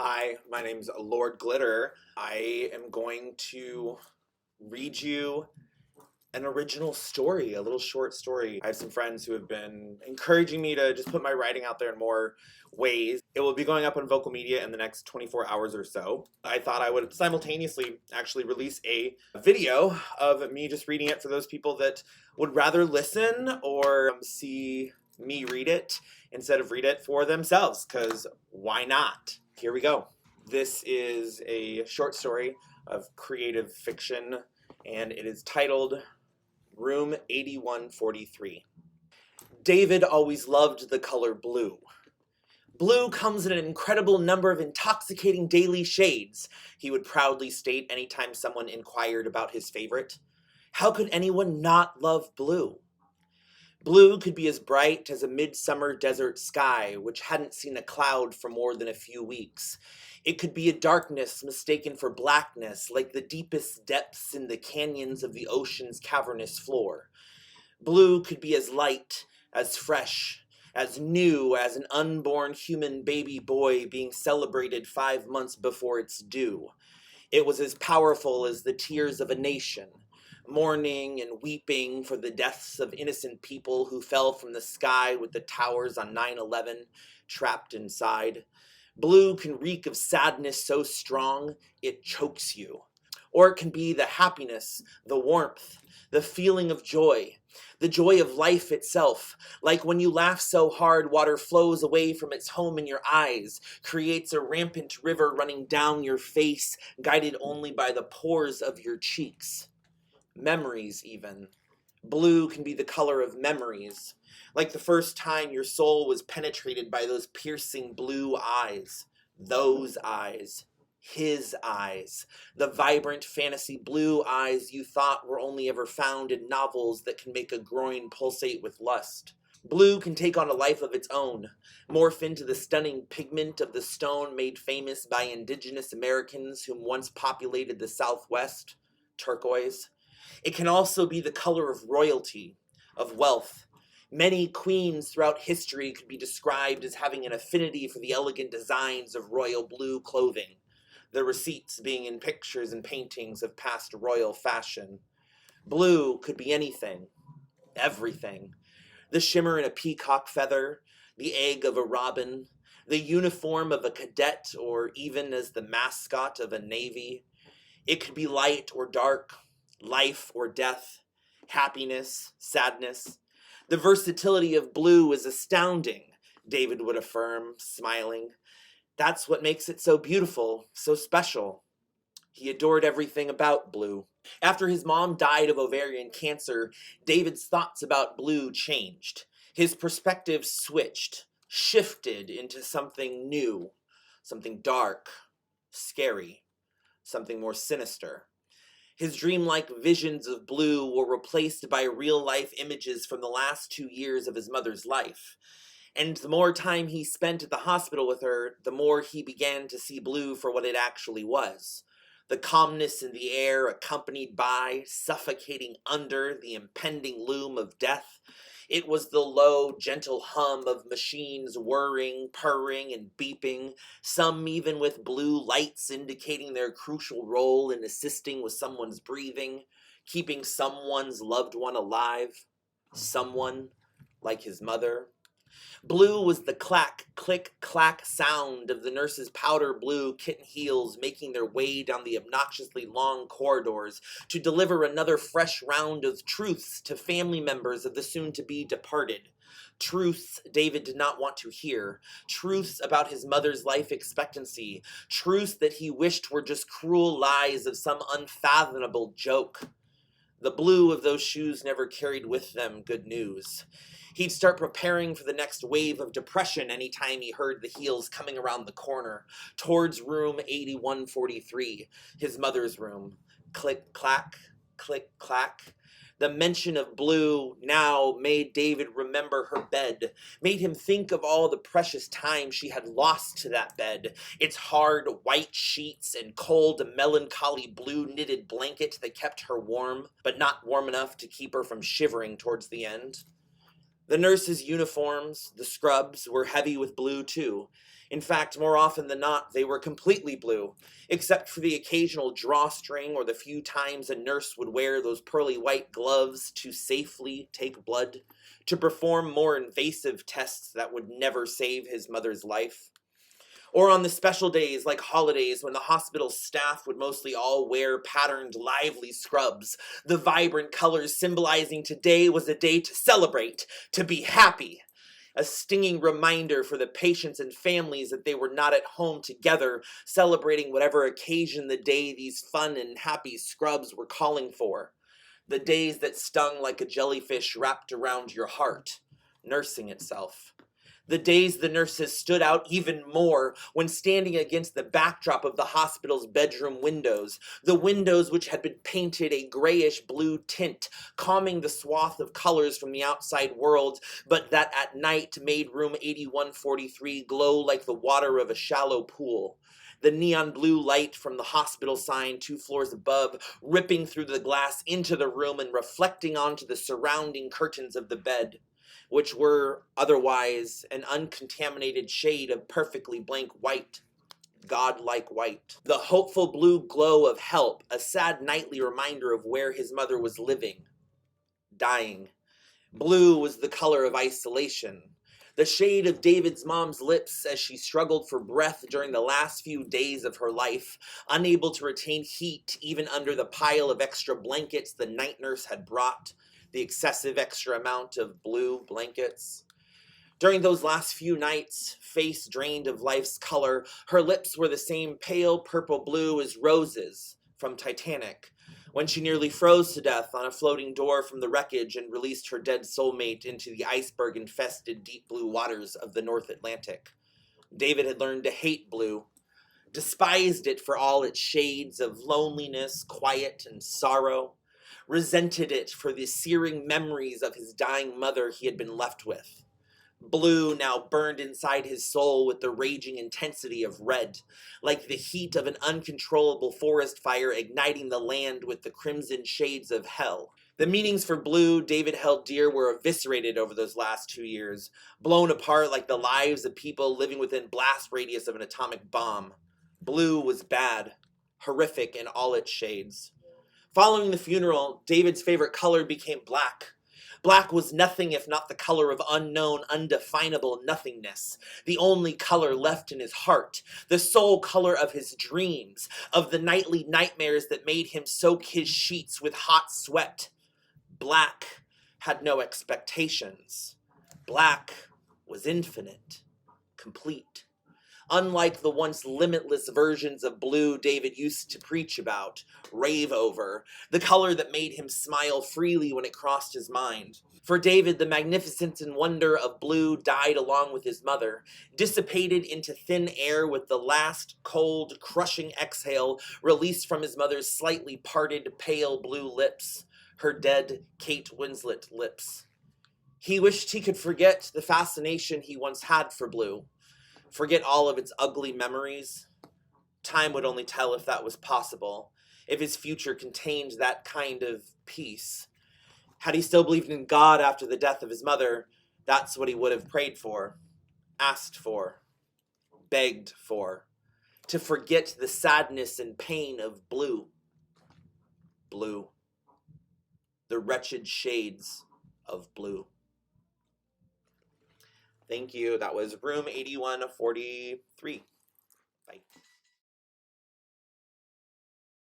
Hi, my name's Lord Glitter. I am going to read you an original story, a little short story. I have some friends who have been encouraging me to just put my writing out there in more ways. It will be going up on Vocal Media in the next 24 hours or so. I thought I would simultaneously actually release a video of me just reading it for those people that would rather listen or see me read it instead of read it for themselves, because why not? Here we go. This is a short story of creative fiction, and it is titled Room 8143. David always loved the color blue. Blue comes in an incredible number of intoxicating daily shades, he would proudly state anytime someone inquired about his favorite. How could anyone not love blue? Blue could be as bright as a midsummer desert sky, which hadn't seen a cloud for more than a few weeks. It could be a darkness mistaken for blackness, like the deepest depths in the canyons of the ocean's cavernous floor. Blue could be as light, as fresh, as new as an unborn human baby boy being celebrated 5 months before it's due. It was as powerful as the tears of a nation, mourning and weeping for the deaths of innocent people who fell from the sky with the towers on 9/11 trapped inside. Blue can reek of sadness so strong it chokes you. Or it can be the happiness, the warmth, the feeling of joy, the joy of life itself. Like when you laugh so hard, water flows away from its home in your eyes, creates a rampant river running down your face, guided only by the pores of your cheeks. Memories, even. Blue can be the color of memories, like the first time your soul was penetrated by those piercing blue eyes. Those eyes. His eyes. The vibrant fantasy blue eyes you thought were only ever found in novels that can make a groin pulsate with lust. Blue can take on a life of its own, morph into the stunning pigment of the stone made famous by indigenous Americans whom once populated the Southwest, turquoise. It can also be the color of royalty, of wealth. Many queens throughout history could be described as having an affinity for the elegant designs of royal blue clothing, the receipts being in pictures and paintings of past royal fashion. Blue could be anything, everything. The shimmer in a peacock feather, the egg of a robin, the uniform of a cadet, or even as the mascot of a navy. It could be light or dark, life or death, happiness, sadness. The versatility of blue is astounding, David would affirm, smiling. That's what makes it so beautiful, so special. He adored everything about blue. After his mom died of ovarian cancer, David's thoughts about blue changed. His perspective switched, shifted into something new, something dark, scary, something more sinister. His dreamlike visions of blue were replaced by real-life images from the last 2 years of his mother's life. And the more time he spent at the hospital with her, the more he began to see blue for what it actually was. The calmness in the air accompanied by, suffocating under, the impending loom of death. It was the low, gentle hum of machines whirring, purring, and beeping, some even with blue lights indicating their crucial role in assisting with someone's breathing, keeping someone's loved one alive. Someone like his mother. Blue was the clack, click, clack sound of the nurse's powder blue kitten heels making their way down the obnoxiously long corridors to deliver another fresh round of truths to family members of the soon-to-be departed. Truths David did not want to hear. Truths about his mother's life expectancy. Truths that he wished were just cruel lies of some unfathomable joke. The blue of those shoes never carried with them good news. He'd start preparing for the next wave of depression anytime he heard the heels coming around the corner, towards room 8143, his mother's room. Click, clack, click, clack. The mention of blue now made David remember her bed, made him think of all the precious time she had lost to that bed, its hard white sheets and cold, melancholy blue knitted blanket that kept her warm, but not warm enough to keep her from shivering towards the end. The nurses' uniforms, the scrubs, were heavy with blue too. In fact, more often than not, they were completely blue, except for the occasional drawstring or the few times a nurse would wear those pearly white gloves to safely take blood, to perform more invasive tests that would never save his mother's life. Or on the special days like holidays when the hospital staff would mostly all wear patterned, lively scrubs, the vibrant colors symbolizing today was a day to celebrate, to be happy. A stinging reminder for the patients and families that they were not at home together, celebrating whatever occasion the day these fun and happy scrubs were calling for. The days that stung like a jellyfish wrapped around your heart, nursing itself. The days the nurses stood out even more when standing against the backdrop of the hospital's bedroom windows, the windows which had been painted a grayish blue tint, calming the swath of colors from the outside world, but that at night made room 8143 glow like the water of a shallow pool. The neon blue light from the hospital sign 2 floors above, ripping through the glass into the room and reflecting onto the surrounding curtains of the bed, which were otherwise an uncontaminated shade of perfectly blank white, godlike white. The hopeful blue glow of help, a sad nightly reminder of where his mother was living, dying. Blue was the color of isolation. The shade of David's mom's lips as she struggled for breath during the last few days of her life, unable to retain heat even under the pile of extra blankets the night nurse had brought, the excessive extra amount of blue blankets. During those last few nights, face drained of life's color, her lips were the same pale purple blue as roses from Titanic, when she nearly froze to death on a floating door from the wreckage and released her dead soulmate into the iceberg-infested deep blue waters of the North Atlantic. David had learned to hate blue, despised it for all its shades of loneliness, quiet, and sorrow, resented it for the searing memories of his dying mother he had been left with. Blue now burned inside his soul with the raging intensity of red, like the heat of an uncontrollable forest fire igniting the land with the crimson shades of hell. The meanings for blue David held dear were eviscerated over those last 2 years, blown apart like the lives of people living within blast radius of an atomic bomb. Blue was bad, horrific in all its shades. Following the funeral, David's favorite color became black. Black was nothing if not the color of unknown, undefinable nothingness, the only color left in his heart, the sole color of his dreams, of the nightly nightmares that made him soak his sheets with hot sweat. Black had no expectations. Black was infinite, complete. Unlike the once limitless versions of blue David used to preach about, rave over, the color that made him smile freely when it crossed his mind. For David, the magnificence and wonder of blue died along with his mother, dissipated into thin air with the last cold, crushing exhale released from his mother's slightly parted, pale blue lips, her dead Kate Winslet lips. He wished he could forget the fascination he once had for blue, forget all of its ugly memories. Time would only tell if that was possible, if his future contained that kind of peace. Had he still believed in God after the death of his mother, that's what he would have prayed for, asked for, begged for, to forget the sadness and pain of blue. Blue. The wretched shades of blue. Thank you. That was room 8143. Bye.